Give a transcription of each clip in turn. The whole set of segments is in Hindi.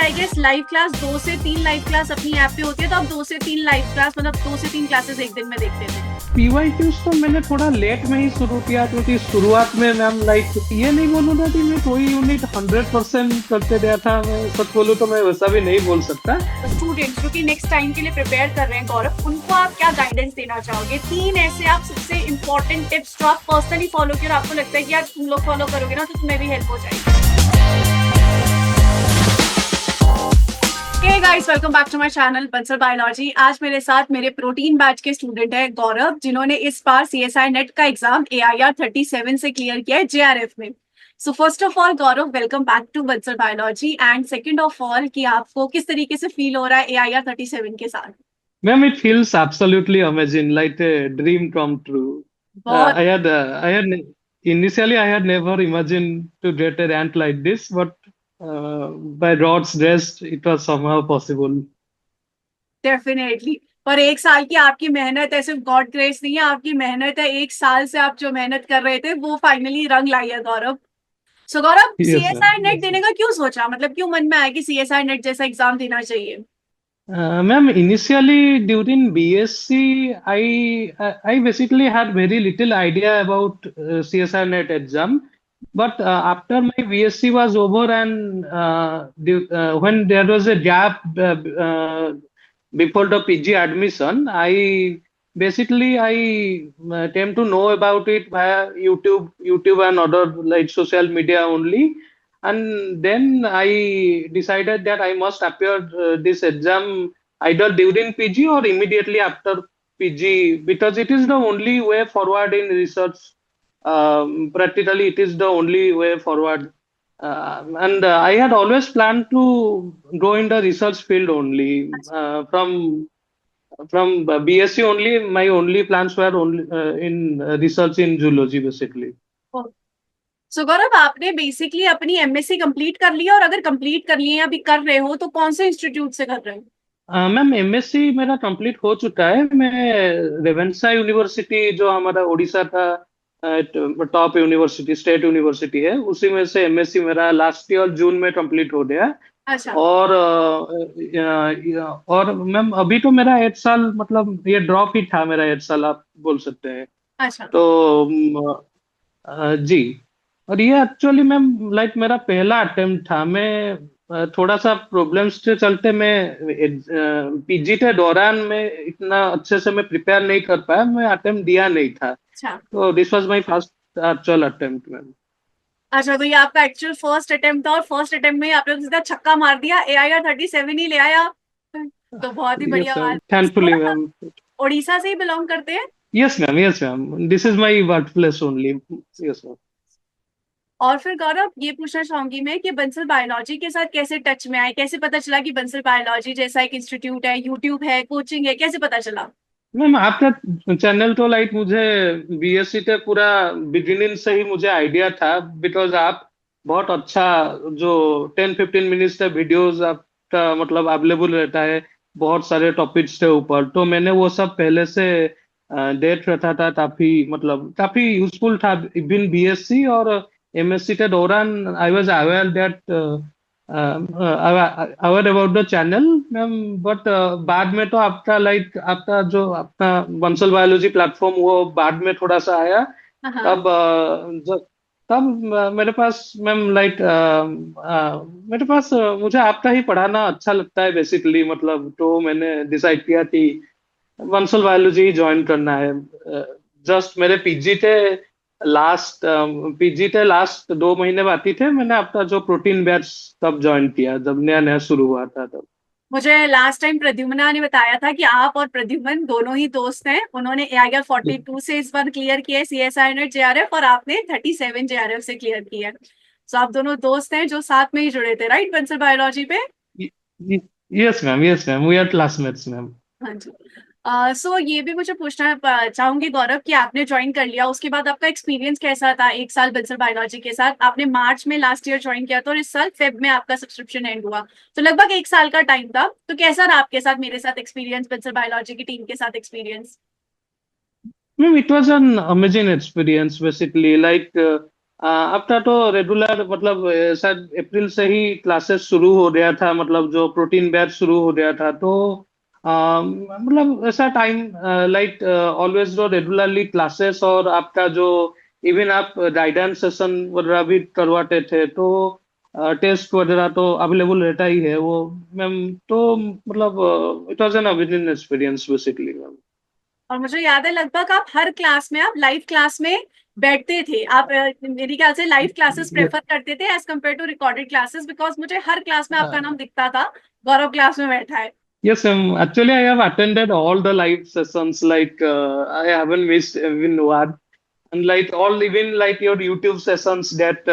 आई गेस लाइव क्लास 2 से 3 लाइव क्लास अपनी ऐप पे होती है, तो आप 2 से 3 लाइव क्लास मतलब 2 से 3 क्लासेस एक दिन में देखते थे? पीवाईक्यूज तो मैंने थोड़ा लेट में ही शुरू किया, क्योंकि शुरुआत में मैम लाइक ये नहीं बोलूंगा कि मैं कोई यूनिट 100% करते गया था। मैं सच बोलूँ तो मैं वैसा भी नहीं बोल सकता। स्टूडेंट्स जो कि नेक्स्ट टाइम के लिए प्रिपेयर कर रहे हैं गौरव, उनको आप क्या गाइडेंस देना चाहोगे? 3 ऐसे आप सबसे इंपॉर्टेंट टिप्स जो आप पर्सनली फॉलो किए और आपको लगता है कि यार तुम लोग फॉलो करोगे ना तो तुम्हें भी हेल्प हो जाएगी। Hey guys, welcome back to my channel Bansal biology. आज मेरे साथ मेरे प्रोटीन बैच के स्टूडेंट है गौरव, जिन्होंने इस बार CSI नेट का एग्जाम AIR 37 से क्लियर किया है JRF में। So first of all Gaurav, welcome back to Bansal biology. And second of all कि आपको किस तरीके से फील हो रहा है AIR 37 के साथ? Ma'am, it feels absolutely amazing, like a dream come true. बहुत Initially I had never imagined to get a rank like this, but by God's grace, it was somehow possible. Definitely. पर 1 साल की आपकी मेहनत है, सिर्फ गॉड ग्रेस नहीं है, आपकी मेहनत है। 1 साल से आप जो मेहनत कर रहे थे वो फाइनली रंग लाई है गौरव। सो गौरव, Yes, ma'am. CSI net Yes, देने ma'am. का क्यों सोचा? मतलब क्यों मन में आया कि CSI नेट जैसा एग्जाम देना चाहिए? Ma'am, initially during BSc, I basically had very little idea about CSR net exam. But after my BSc was over and when there was a gap before the PG admission, I came to know about it via YouTube and other like social media only. And then I decided that I must appear this exam either during PG or immediately after PG, because it is the only way forward in research. Practically, it is the only way forward. And I had always planned to go in the research field only. From BSc only, my only plans were only in research in zoology, basically. सो गौरव, आपने बेसिकली अपनी MSc कंप्लीट कर लिया, और अगर कंप्लीट कर लिए या अभी कर रहे हो तो कौन से इंस्टीट्यूट से कर रहे हो? मैम, एमएससी मेरा कंप्लीट हो चुका है। मैं रेवेन्सा यूनिवर्सिटी, जो हमारा उड़ीसा का टॉप यूनिवर्सिटी, स्टेट यूनिवर्सिटी है, उसी में से एमएससी मेरा लास्ट ईयर जून में कंप्लीट हो गया। अच्छा। और मैम अभी तो मेरा 8 साल, मतलब ये ड्रॉप ही था मेरा 8 साल, आप बोल सकते हैं। अच्छा। तो जी। और ये एक्चुअली मैम लाइक मेरा पहला अटेम्प्ट था। मैं थोड़ा सा प्रॉब्लम्स के चलते मैं पीजी के दौरान में इतना अच्छे से मैं प्रिपेयर नहीं कर पाया, मैं अटेम्प्ट दिया नहीं था। अच्छा। तो this was my first actual attempt ma'am. अच्छा, तो ये आपका एक्चुअल फर्स्ट अटेम्प्ट था, और फर्स्ट अटेम्प्ट में ही आपने तो सीधा छक्का मार दिया, AIR 37 ही ले आया। तो बहुत ही बढ़िया यस मैम, बात। थैंकफुली गौरव, आप मैम। उड़ीसा से ही बिलोंग करते हैं? Yes ma'am, yes ma'am, this is my birth place only. Yes ma'am. और फिर गौरव, ये पूछना चाहूंगी मैं कि बंसल बायोलॉजी के साथ कैसे टच में आए? कैसे पता चला कि बंसल बायोलॉजी जैसा एक इंस्टीट्यूट है, यूट्यूब है, कोचिंग है, कैसे पता चला? मैम, आपका चैनल तो लाइक मुझे बीएससी के पूरा बिगिनिंग से ही मुझे आइडिया था, बिकॉज आप बहुत अच्छा जो 10-15 मिनट्स के वीडियोस आपका मतलब अवेलेबल रहता है बहुत सारे टॉपिक्स के ऊपर। तो मैंने वो सब पहले से देख रखा था, काफी मतलब काफी यूजफुल था इवन बीएससी और एमएससी के दौरान। I was aware that aware about the channel ma'am. But बाद में तो आपका लाइक आपका जो अपना बंसल बायोलॉजी प्लेटफॉर्म वो बाद में थोड़ा सा आया। हाँ। तब तब मेरे पास मैम लाइक मेरे पास मुझे आपका ही पढ़ाना अच्छा लगता है बेसिकली, मतलब तो मैंने डिसाइड किया कि बंसल बायोलॉजी ही ज्वाइन करना है। जस्ट मेरे पीजी थे लास्ट 2 महीने बाकी थे। मैंने आपका जो प्रोटीन बैच तब ज्वाइन किया जब नया नया शुरू हुआ था तब। मुझे लास्ट टाइम प्रद्युम्ना ने बताया था कि आप और प्रद्युम्न दोनों ही दोस्त हैं। उन्होंने AIR 42 से इस बार क्लियर किया है CSI नेट JRF, और आपने 37 JRF से क्लियर किया है। तो आप दोनों दोस्त हैं जो साथ में ही जुड़े थे, राइट, बंसल बायोलॉजी पे? Yes ma'am, yes ma'am, we are classmates ma'am. हाँ जी। सो ये भी मुझे पूछना चाहूंगी गौरव कि आपने ज्वाइन कर लिया, उसके बाद आपका एक्सपीरियंस कैसा था 1 साल बंसल बायोलॉजी के साथ? आपने मार्च में लास्ट ईयर ज्वाइन किया था, और इस साल फेब में आपका सब्सक्रिप्शन एंड हुआ, तो लगभग 1 साल का टाइम था। तो कैसा रहा आपके साथ, मेरे साथ एक्सपीरियंस, बंसल बायोलॉजी की टीम के साथ experience? Ma'am, it was an amazing experience basically. Like अब था तो रेगुलर मतलब शायद अप्रैल से ही क्लासेस शुरू हो गया था, मतलब जो प्रोटीन बैच शुरू हो गया था। तो मतलब ऐसा टाइम लाइक ऑलवेज जो रेगुलरली क्लासेस, और आपका जो इवन आप गाइडेंस सेशन वगैरह भी करवाते थे, तो टेस्ट वगैरह तो अवेलेबल रहता ही है वो मैम। तो मतलब it was an amazing experience basically ma'am. और मुझे याद है लगभग आप हर क्लास में, आप लाइव क्लास में बैठते थे। आप मेरे ख्याल से लाइव क्लासेस प्रेफर करते थे as compare to recorded classes, because मुझे हर क्लास में आपका नाम दिखता था, गौरव क्लास में बैठा है। Yes, actually, I have attended all the live sessions. Like, I haven't missed even one. And like all, even like your YouTube sessions that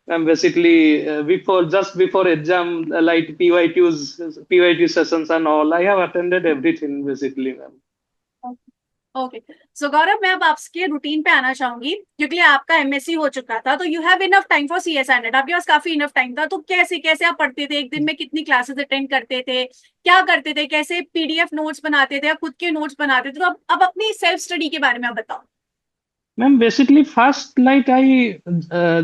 I'm basically before, just before exam, like PYT sessions and all. I have attended everything basically, ma'am. Okay. So Gaurav, मैं अब आपके रूटीन पे आना चाहूंगी, क्योंकि आपका एमएससी हो चुका था, तो you have enough time for CSI net, आपके पास काफी इनफ टाइम था। तो कैसे कैसे आप पढ़ते थे, एक दिन में कितनी क्लासेस अटेंड करते थे, क्या करते थे, कैसे पीडीएफ नोट्स बनाते थे या खुद के नोट्स बनाते थे? तो अब अपनी सेल्फ स्टडी के बारे में आप बताओ। Ma'am, basically, first, like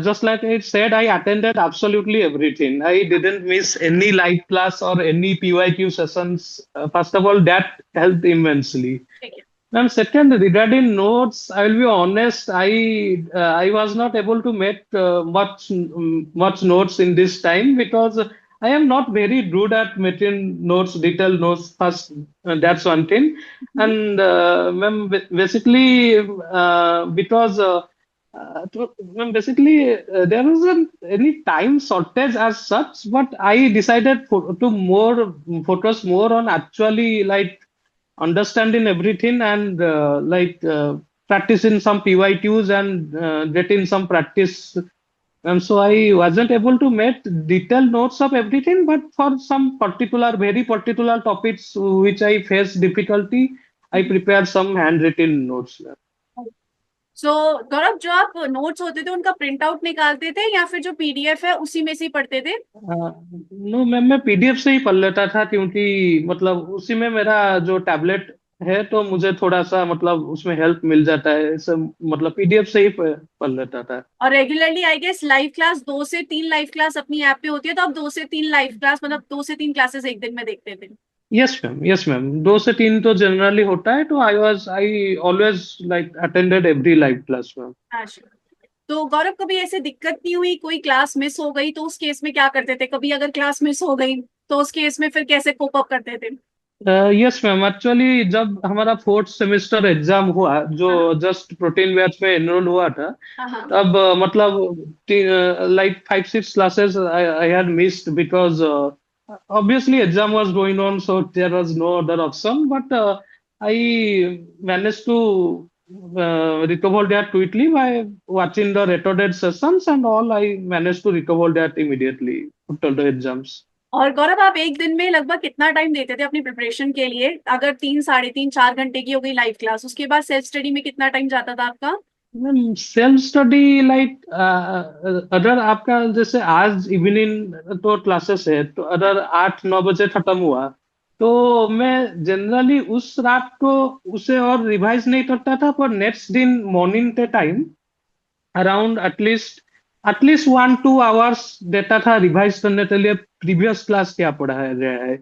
just like I said, I attended absolutely everything. I didn't miss any live class or any PYQ sessions. First of all, that helped immensely. ठीक है। Ma'am, second, regarding notes, I will be honest. I was not able to make much notes in this time because I am not very good at making notes, detailed notes. First, that's one thing. And ma'am, basically, because ma'am, basically there wasn't any time shortage as such, but I decided to more focus more on actually like understanding everything and practicing some PYQs and getting some practice. And so I wasn't able to make detailed notes of everything, but for some particular, very particular topics which I face difficulty, I prepared some handwritten notes. सो गौरव, जो आप नोट्स होते थे उनका प्रिंट आउट निकालते थे या फिर जो पीडीएफ है उसी में से ही पढ़ते थे? नो मैम, मैं पीडीएफ से ही पढ़ लेता था क्योंकि मतलब उसी में मेरा जो टैबलेट है, तो मुझे थोड़ा सा मतलब उसमें हेल्प मिल जाता है सब, मतलब पीडीएफ से ही पढ़ लेता था। और regularly I guess live class, 2 से 3 लाइव क्लास अपनी ऐप पे होती है, तो आप 2 से 3 लाइव क्लास, मतलब 2 से 3 क्लासेस एक दिन में देखते थे? यस मैम, 2 से 3 तो जनरली होता है, तो I always like attended every live class ma'am. अच्छा। तो गौरव, कभी ऐसे दिक्कत नहीं हुई कोई क्लास मिस हो गई तो उस केस में क्या करते थे? कभी अगर क्लास मिस हो गई तो उस केस में फिर कैसे कोप अप करते थे? यस मैम, एक्चुअली जब हमारा फोर्थ सेमेस्टर एग्जाम हुआ, जो हाँ जस्ट प्रोटीन बैच में एनरोल हुआ था, हाँ हाँ। तब मतलब like 5 6 classes I had missed because obviously exam was going on, so there was no other option. But I managed to recover that quickly by watching the recorded sessions and all. I managed to recover that immediately after the exams. और गौरव, आप एक दिन में लगभग कितना टाइम देते थे अपनी प्रिपरेशन के लिए? अगर 3 साढ़े 3 4 घंटे की हो गई लाइव क्लास, उसके बाद सेल्फ स्टडी में कितना टाइम जाता था आपका? सेल्फ स्टडी लाइक अगर आपका जैसे आज इवनिंग तो क्लासेस है, तो अगर 8 9 बजे खत्म हुआ, तो मैं जनरली उस रात को उसे और रिवाइज नहीं करता था, पर नेक्स्ट दिन मॉर्निंग के टाइम अराउंड एटलीस्ट 1 2 आवर्स देता था रिवाइज करने के लिए, प्रीवियस क्लास क्या पढ़ाया गया है।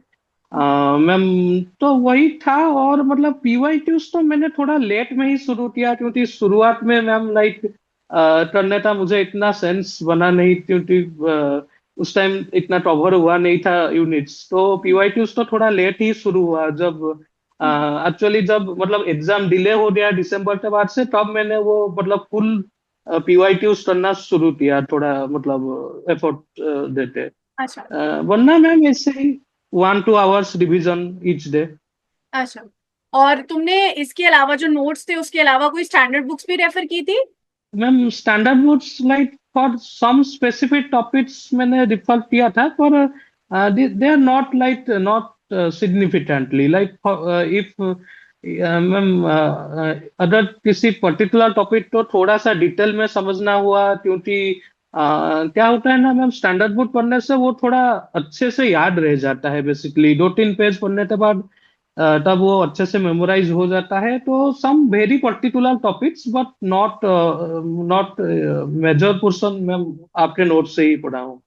मैम, तो वही था। और मतलब पीवाईक्यूज तो मैंने थोड़ा लेट में ही शुरू किया, क्योंकि शुरुआत में मैम लाइक करने का मुझे इतना सेंस बना नहीं, क्योंकि उस टाइम इतना कवर हुआ नहीं था यूनिट्स। तो पीवाईक्यूज तो थोड़ा लेट ही शुरू हुआ, जब एक्चुअली जब मतलब एग्जाम डिले हो गया दिसंबर के बाद से, तब मैंने वो मतलब फुल पीवाईक्यूज करना शुरू किया, थोड़ा मतलब एफर्ट देते। अच्छा। वरना मैम ऐसे ही 1 2 आवर्स रिवीजन ईच डे। अच्छा। और तुमने इसके अलावा जो नोट्स थे उसके अलावा कोई स्टैंडर्ड बुक्स भी रेफर की थी? Ma'am, standard books like for some specific topics मैंने रिफर किया था, पर they are not like not significantly like if ma'am अगर किसी पर्टिकुलर टॉपिक को थोड़ा सा डिटेल में समझना हुआ, क्योंकि क्या होता है ना मैम, स्टैंडर्ड बुक पढ़ने से वो थोड़ा अच्छे से याद रह जाता है। बेसिकली 2 3 पेज पढ़ने के बाद तब वो अच्छे से मेमोराइज हो जाता है। तो some very particular topics but not not major portion मैं आपके नोट से ही पढ़ा हूँ।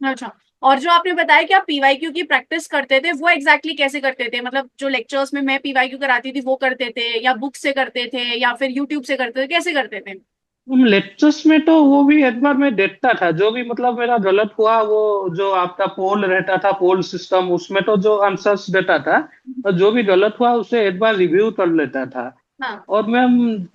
अच्छा। और जो आपने बताया कि आप पीवाईक्यू की प्रैक्टिस करते थे, वो एग्जैक्टली कैसे करते थे? मतलब जो लेक्चर्स में मैं पीवाईक्यू कराती थी वो करते थे, या बुक से करते थे, या फिर यूट्यूब से करते थे, कैसे करते थे? लेक्चर्स में तो वो भी एक बार मैं देखता था, जो भी मतलब मेरा गलत हुआ वो जो आपका पोल रहता था, पोल सिस्टम, उसमें तो जो आंसर्स देता था, और जो भी गलत हुआ उसे एक बार रिव्यू कर लेता था। हाँ। और मैं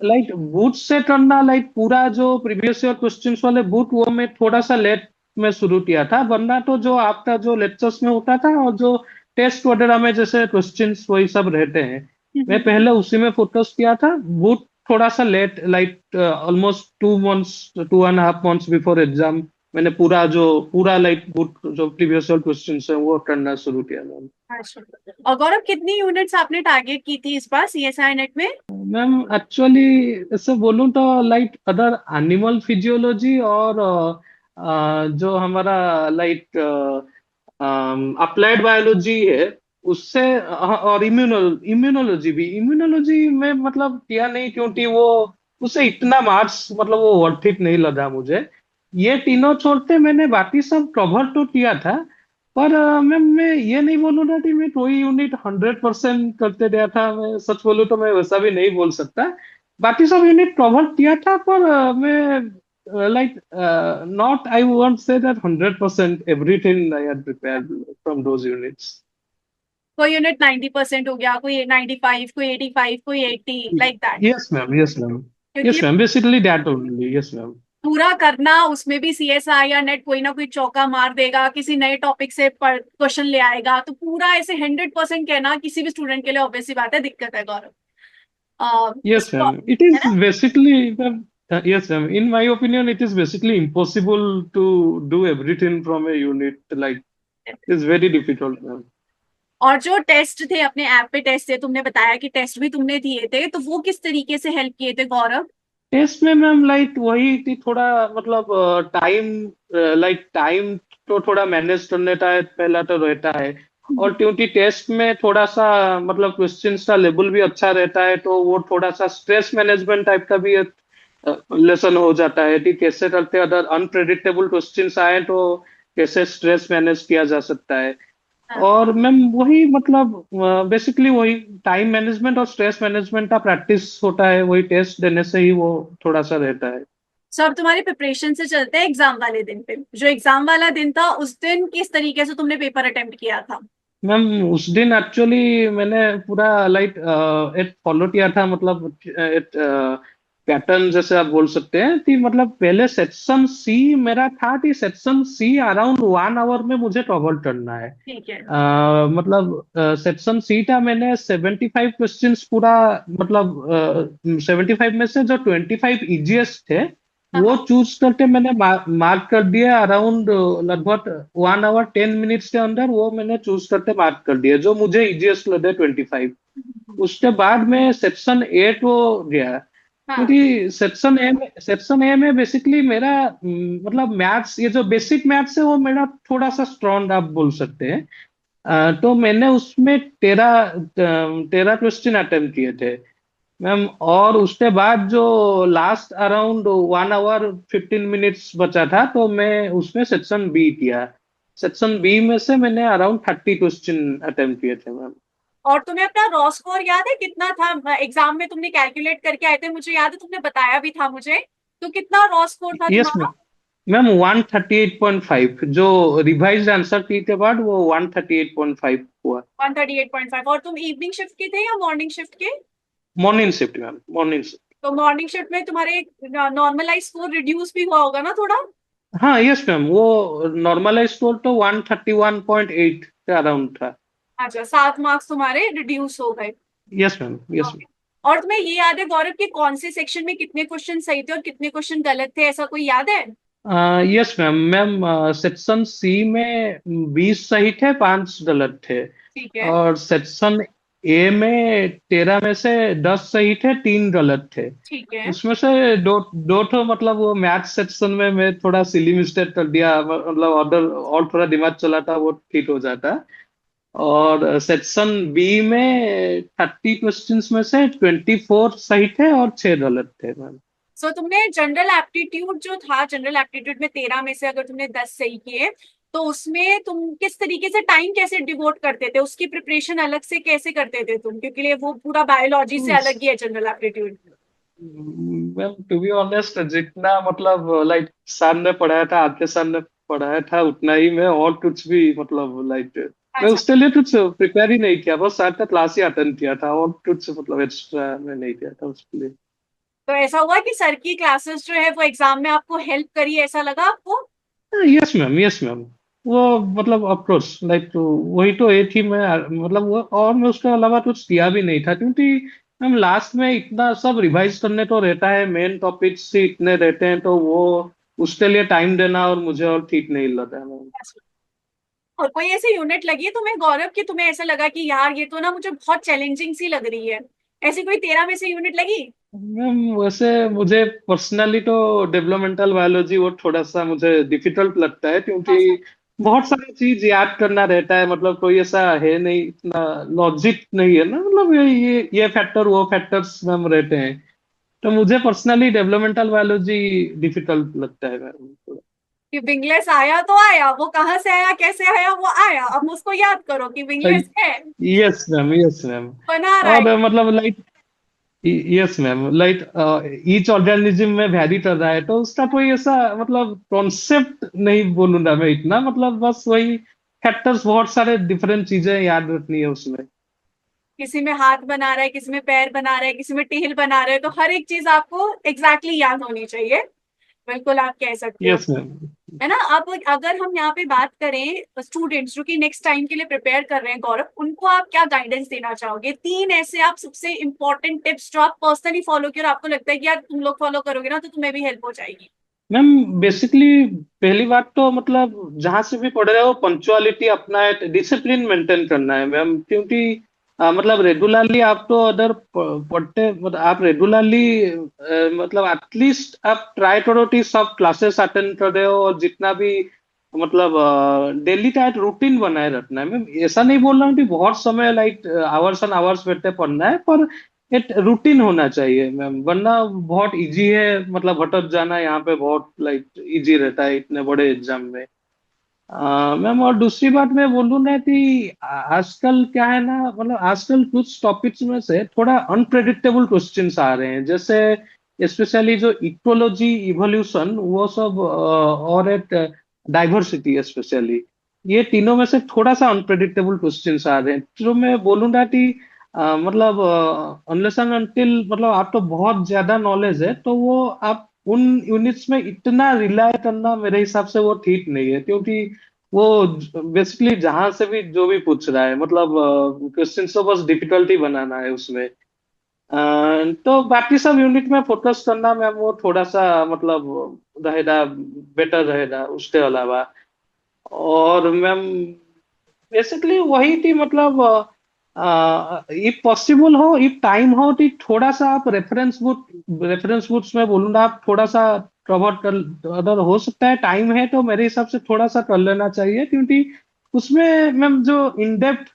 लाइक बूट से करना, लाइक पूरा जो प्रीवियस ईयर क्वेश्चंस वाले बूट, वो मैं थोड़ा सा लेट में शुरू किया था। वरना तो जो आपका जो लेक्चर्स में होता था और जो टेस्ट वगैरह में जैसे क्वेश्चंस वही सब रहते हैं, मैं पहले उसी में फोकस किया था। बूट थोड़ा सा late, like almost 2 months, 2.5 months before exam मैंने पूरा लाइक बूट जो प्रीवियस ईयर क्वेश्चंस है वो करना शुरू किया मैम। अच्छा। और गौरव, कितनी यूनिट्स आपने टारगेट की थी इस बार सीएसआई नेट में? मैम एक्चुअली ऐसे बोलूं तो लाइक अदर एनिमल फिजियोलॉजी और जो हमारा लाइक अप्लाइड बायोलॉजी है उससे, और इम्यूनोलॉजी भी, इम्यूनोलॉजी में मतलब किया नहीं क्योंकि वो उसे इतना मार्क्स मतलब वो वर्थ इट नहीं लगा मुझे। ये तीनों छोड़ते मैंने बाकी सब कवर तो किया था। पर मैम मैं ये नहीं बोलूंगा कि मैं कोई यूनिट 100% करते गया था। मैं सच बोलूं तो मैं वैसा भी नहीं बोल सकता। बाकी सब यूनिट कवर किया था, पर मैं like not, I won't say that 100% everything I had prepared from those units. कोई यूनिट 90% हो गया, कोई 95, कोई 85, कोई 80, like that? Yes, ma'am. Yes, ma'am. क्योंकि Yes, ma'am. Basically that only. Yes, ma'am. पूरा करना, उसमें भी सीएसआई या नेट कोई ना कोई चौका मार देगा, किसी नए टॉपिक से क्वेश्चन ले आएगा, तो पूरा ऐसे 100% कहना किसी भी स्टूडेंट के लिए ऑब्वियस सी बात है, दिक्कत है गौरव। Yes, इसको ma'am. It है is ना? basically, ma'am. Yes, ma'am. In my opinion, it is basically impossible to do everything from a unit. Like, it's very difficult, ma'am. और जो टेस्ट थे, अपने ऐप पे टेस्ट थे, तुमने बताया कि टेस्ट भी तुमने दिए थे, तो वो किस तरीके से हेल्प किए थे गौरव? टेस्ट में मैम लाइक वही थी, थोड़ा मतलब टाइम, लाइक टाइम तो थोड़ा मैनेज करने का पहला तो रहता है। और क्योंकि टेस्ट में थोड़ा सा मतलब क्वेश्चंस का लेवल भी अच्छा रहता है, तो वो थोड़ा सा स्ट्रेस मैनेजमेंट टाइप का भी एक लेसन हो जाता है कि कैसे करते, अगर अनप्रेडिक्टेबल क्वेश्चंस आए तो कैसे स्ट्रेस मैनेज किया जा सकता है। हाँ। और मैम वही मतलब बेसिकली वही टाइम मैनेजमेंट और स्ट्रेस मैनेजमेंट का प्रैक्टिस होता है, वही टेस्ट देने से ही वो थोड़ा सा रहता है। सब तुम्हारी प्रिपरेशन से चलते हैं एग्जाम वाले दिन पे। जो एग्जाम वाला दिन था, उस दिन किस तरीके से तुमने पेपर अटेम्प्ट किया था? मैम उस दिन एक्चुअली मैंने पूरा लाइक एक फॉलो किया था, मतलब एक पैटर्न जैसे आप बोल सकते हैं कि मतलब पहले सेक्शन सी मेरा था कि सेक्शन सी अराउंड 1 आवर में मुझे कवर करना है। ठीक है। मतलब सेक्शन सी था, मैंने 75 क्वेश्चंस पूरा, मतलब 75 में से जो 25 इजीएस्ट थे हाँ, वो हाँ। चूज करके मैंने मार्क कर दिया अराउंड लगभग 1 आवर 10 मिनट्स के अंदर। वो मैंने चूज करके मार्क कर दिया जो मुझे इजीएस्ट लगे, 25। उसके बाद में सेक्शन ए को गया, हाँ। क्योंकि सेक्शन ए में बेसिकली मेरा मतलब मैथ्स, ये जो बेसिक मैथ्स है वो मेरा थोड़ा सा स्ट्रॉन्ग आप बोल सकते हैं। तो मैंने उसमें 13 क्वेश्चन अटेम्प्ट किए थे मैम। और उसके बाद जो लास्ट अराउंड 1 आवर 15 मिनट्स बचा था, तो मैं उसमें सेक्शन बी किया। सेक्शन बी में से मैंने अराउंड 30 क्वेश्चन अटेम्प्ट किए थे मैम। और तुम्हें अपना रॉ स्कोर याद है कितना था? एग्जाम में तुमने कैलकुलेट करके आए थे, मुझे याद है, तुमने बताया भी था मुझे। तो कितना रॉ स्कोर था यस तुम्हारा? मैम। मैम 138.5, जो रिवाइज आंसर की के बाद वो 138.5 हुआ। 138.5। और तुम इवनिंग शिफ्ट के थे या मॉर्निंग शिफ्ट के? Morning shift ma'am, morning shift. तो मॉर्निंग शिफ्ट में तुम्हारे नॉर्मलाइज स्कोर रिड्यूस भी हुआ होगा ना थोड़ा? हाँ यस मैम, वो नॉर्मलाइज स्कोर तो 131.8 के अराउंड था। अच्छा, 7 मार्क्स तुम्हारे रिड्यूस हो गए। Yes ma'am, yes okay. Ma'am. और तुम्हें ये याद है गौरव कि कौन से सेक्शन में कितने क्वेश्चन सही थे और कितने क्वेश्चन गलत थे? ऐसा कोई याद है? Yes ma'am. Ma'am section C में 20 सही थे, 5 गलत थे। ठीक है। और सेक्शन ए में 13 में से 10 सही थे, 3 गलत थे। ठीक है। उसमें से दो दो ठो मतलब वो मैथ सेक्शन में मैं थोड़ा सिली मिस्टेक कर दिया, मतलब ऑर्डर और थोड़ा दिमाग चला था वो ठीक हो जाता। और सेक्शन बी में 30 क्वेश्चंस में से 24 सही थे और 6 गलत थे मैम। सो तुमने जनरल एप्टीट्यूड जो था, जनरल एप्टीट्यूड में 13 में से अगर तुमने 10 सही किए, तो उसमें तुम किस तरीके से टाइम कैसे डिवोट करते थे, उसकी प्रिपरेशन अलग से कैसे करते थे तुम, क्योंकि लिए वो पूरा बायोलॉजी से अलग ही है general aptitude. Ma'am to be honest जितना मतलब लाइक सर ने पढ़ाया था, आपके सर ने पढ़ाया था, उतना ही मैं और कुछ भी मतलब लाइक मैं अच्छा, उसके लिए कुछ प्रिपेयर ही नहीं किया, बस सर का क्लास ही अटेंड किया था और कुछ मतलब एक्स्ट्रा मैं नहीं किया था उसके लिए। तो ऐसा हुआ कि सर की क्लासेस जो है वो एग्जाम में आपको हेल्प करी, ऐसा लगा आपको? Yes ma'am, yes ma'am. वो मतलब अप्रोच लाइक वही तो एक ही मैं मतलब वो, और मैं उसके अलावा कुछ किया भी नहीं था क्योंकि मैम लास्ट में इतना सब रिवाइज करने को रहता है, मेन टॉपिक्स ही इतने रहते हैं, तो वो उसके लिए टाइम देना और मुझे और ठीक नहीं लगा मैम। और कोई ऐसी यूनिट लगी तुम्हें गौरव कि तुम्हें ऐसा लगा कि यार ये तो ना मुझे बहुत चैलेंजिंग सी लग रही है, ऐसी कोई 13 में से यूनिट लगी? मैम वैसे मुझे पर्सनली तो डेवलपमेंटल बायोलॉजी वो थोड़ा सा मुझे डिफिकल्ट लगता है क्योंकि अच्छा। बहुत सारी चीज याद करना रहता है, मतलब कोई ऐसा है नहीं, इतना लॉजिक नहीं है ना, मतलब ये फैक्टर वो फैक्टर्स मैम रहते हैं, तो मुझे पर्सनली डेवलपमेंटल बायोलॉजी डिफिकल्ट लगता है मैम। कि विंगलेस आया तो आया, वो कहाँ से आया कैसे आया वो आया, अब उसको याद करो कि विंगलेस है, यस मैम, यस मैम। बना रहा है। और मतलब like yes ma'am, like each organism में वैरी कर रहा है, तो उसका कोई ऐसा मतलब कॉन्सेप्ट नहीं बोलूंगा मैं इतना, मतलब बस वही फैक्टर्स, बहुत सारे डिफरेंट चीजें याद रखनी है उसमें। किसी में हाथ बना रहा है, किसी में पैर बना रहा है, किसी में टेल बना रहा है, तो हर एक चीज आपको एग्जैक्टली याद होनी चाहिए। बिल्कुल आप कह सकते हो। Yes ma'am. है ना? अब अगर हम यहाँ पे बात करें स्टूडेंट्स जो कि नेक्स्ट टाइम के लिए प्रिपेयर कर रहे हैं गौरव, उनको आप क्या गाइडेंस देना चाहोगे? तीन ऐसे आप सबसे इंपॉर्टेंट टिप्स जो आप पर्सनली फॉलो किए और आपको लगता है कि यार तुम लोग फॉलो करोगे ना तो तुम्हें भी हेल्प हो जाएगी। मैम बेसिकली पहली बात तो मतलब जहां से भी पढ़ रहे हो पंक्चुअलिटी अपना है, डिसिप्लिन मेंटेन करना है मैम, क्योंकि मतलब रेगुलरली आप तो अदर पढ़ते मतलब आप रेगुलरली मतलब एटलीस्ट आप ट्राई करो कि सब क्लासेस अटेंड कर रहे हो, और जितना भी मतलब डेली का एक रूटीन बनाए रखना है मैम। ऐसा नहीं बोल रहा हूँ कि बहुत समय लाइक आवर्स एंड आवर्स बैठे पढ़ना है, पर एक रूटीन होना चाहिए मैम, वरना बहुत इजी है मतलब भटक जाना, यहाँ पे बहुत लाइक इजी रहता है इतने बड़े एग्जाम में। मैम और दूसरी बात मैं बोलूँ ना कि आजकल क्या है ना, मतलब आजकल कुछ टॉपिक्स में से थोड़ा अनप्रेडिक्टेबल क्वेश्चंस आ रहे हैं, जैसे स्पेशली जो इकोलॉजी, इवोल्यूशन वो सब, और एक डाइवर्सिटी स्पेशली, ये तीनों में से थोड़ा सा अनप्रेडिक्टेबल क्वेश्चंस आ रहे हैं, तो मैं बोलूंगा कि मतलब अनलेस एंड अनटिल मतलब आपको बहुत ज्यादा नॉलेज है तो वो आप उन यूनिट्स में इतना रिलाय करना मेरे हिसाब से वो ठीक नहीं है, क्योंकि वो बेसिकली जहां से भी जो भी पूछ रहा है मतलब क्वेश्चन तो बस डिफिकल्टी बनाना है उसमें। तो बाकी सब यूनिट में फोकस करना मैम वो थोड़ा सा मतलब रहेगा, बेटर रहेगा उसके अलावा। और मैम बेसिकली वही थी मतलब इफ पॉसिबल हो, इफ टाइम हो तो थोड़ा सा आप रेफरेंस बुक्स में बोलूंगा आप थोड़ा सा कवर कर, अगर हो सकता है टाइम है तो मेरे हिसाब से थोड़ा सा कर लेना चाहिए, क्योंकि उसमें मैम जो इन डेप्थ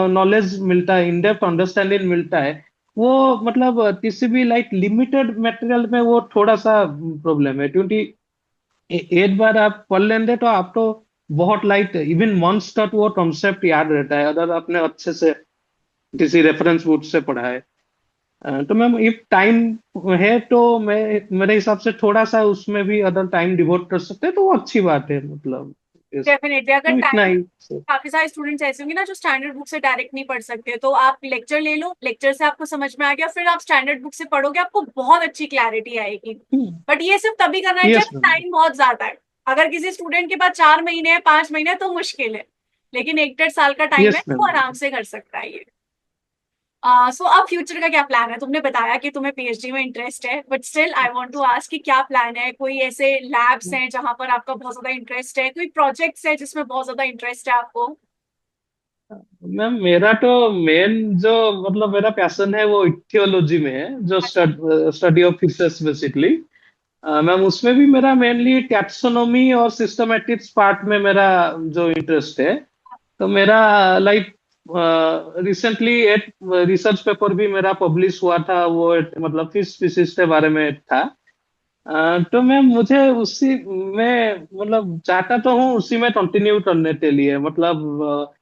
नॉलेज मिलता है, इन डेप्थ अंडरस्टैंडिंग मिलता है, वो मतलब किसी भी लाइक लिमिटेड मटेरियल में वो थोड़ा सा प्रॉब्लम है, क्योंकि एक बार आप पढ़ लेंगे तो आप तो बहुत लाइट इवन मंथ्स तक वो कॉन्सेप्ट याद रहता है अगर आपने अच्छे से किसी रेफरेंस बुक से पढ़ा है। तो मैम इफ टाइम है तो मैं मेरे हिसाब से थोड़ा सा उसमें भी अगर टाइम डिवोट कर सकते हैं तो वो अच्छी बात है, मतलब डेफिनेटली अगर तो इतना टाइम, ही। काफी सारे स्टूडेंट्स ऐसे होंगे ना जो स्टैंडर्ड बुक से डायरेक्ट नहीं पढ़ सकते, तो आप लेक्चर ले लो, लेक्चर से आपको समझ में आ गया, फिर आप स्टैंडर्ड बुक से पढ़ोगे, आपको बहुत अच्छी क्लैरिटी आएगी। बट ये सिर्फ तभी करना है यस जब मैम, टाइम बहुत ज्यादा है। अगर किसी स्टूडेंट के पास 4 महीने है, 5 महीने है, तो मुश्किल है। लेकिन 1 डेढ़ साल का टाइम है यस तो मैम। वो आराम से कर सकता है ये। सो अब फ्यूचर का क्या प्लान है? तुमने बताया कि तुम्हें पीएचडी में इंटरेस्ट है, but still I want to ask कि क्या प्लान है? कोई ऐसे लैब्स हैं जहां पर आपका बहुत ज्यादा इंटरेस्ट है, कोई प्रोजेक्ट्स है जिसमें बहुत ज्यादा इंटरेस्ट है आपको? मैम मेरा तो मेन जो मतलब मेरा पैशन है वो इथियोलॉजी में है, जो अच्छा। Study of fishes basically. Ma'am उसमें भी मेरा मेनली टैक्सोनॉमी और सिस्टमैटिक्स पार्ट में मेरा जो इंटरेस्ट है, तो मेरा लाइक रिसेंटली एक रिसर्च पेपर भी मेरा पब्लिश हुआ था, वो मतलब फिश स्पीसीज के बारे में था। तो मैं मुझे उसी में मतलब चाहता तो हूँ उसी में कंटिन्यू करने के लिए, मतलब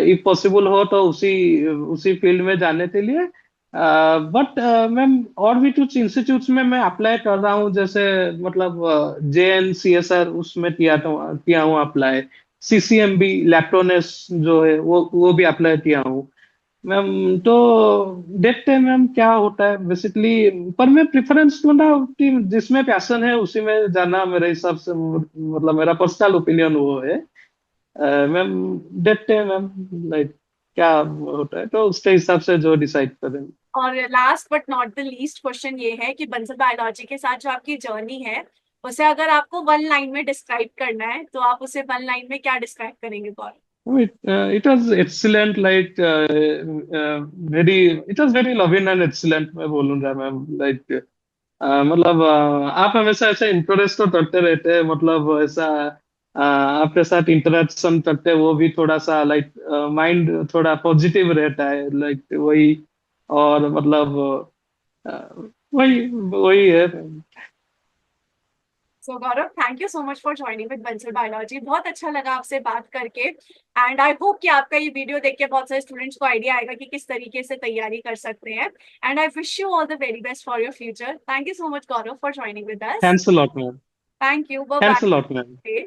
इफ पॉसिबल हो तो उसी उसी फील्ड में जाने के लिए। बट मैं और भी कुछ इंस्टीट्यूट्स में मैं अप्लाई कर रहा हूँ, जैसे मतलब JNCSR उसमें किया हूँ अप्लाई। CCMB लैक्टोनेस जो है वो भी अप्लाई किया हूँ मैम। तो देखते हैं मैम क्या होता है बेसिकली। पर मैं प्रेफरेंस दूंगा कि जिसमें पैशन है उसी में जाना, मेरे हिसाब से मतलब मेरा पर्सनल ओपिनियन वो है। मैम देखते हैं मैम, लाइक क्या होता है तो उसके हिसाब से जो डिसाइड करें। और last but not the least question ये है कि बंसल बायोलॉजी के साथ जो आपकी जर्नी है, उसे अगर आपको वन लाइन में डिस्क्राइब करना है तो आप उसे वन लाइन में क्या डिस्क्राइब करेंगे गौरव? It was excellent, like it was very loving and excellent, मैं बोलूंगा मैम। लाइक मतलब आप हमेशा ऐसे इंटरेस्ट तो करते रहते हैं, मतलब ऐसा आपके साथ इंटरेक्शन करते हैं वो भी थोड़ा सा लाइक माइंड थोड़ा पॉजिटिव रहता है, लाइक वही। और मतलब वही वही है। So Gaurav, thank you so much for joining with Bansal biology. बहुत अच्छा लगा आपसे बात करके, एंड आई होप कि आपका ये वीडियो देख के बहुत सारे स्टूडेंट्स को आइडिया आएगा कि किस तरीके से तैयारी कर सकते हैं। And I wish you all the very best for your future. Thank you so much Gaurav for joining with us. Thanks a lot ma'am. Thank you, bye thanks a lot ma'am. Bye.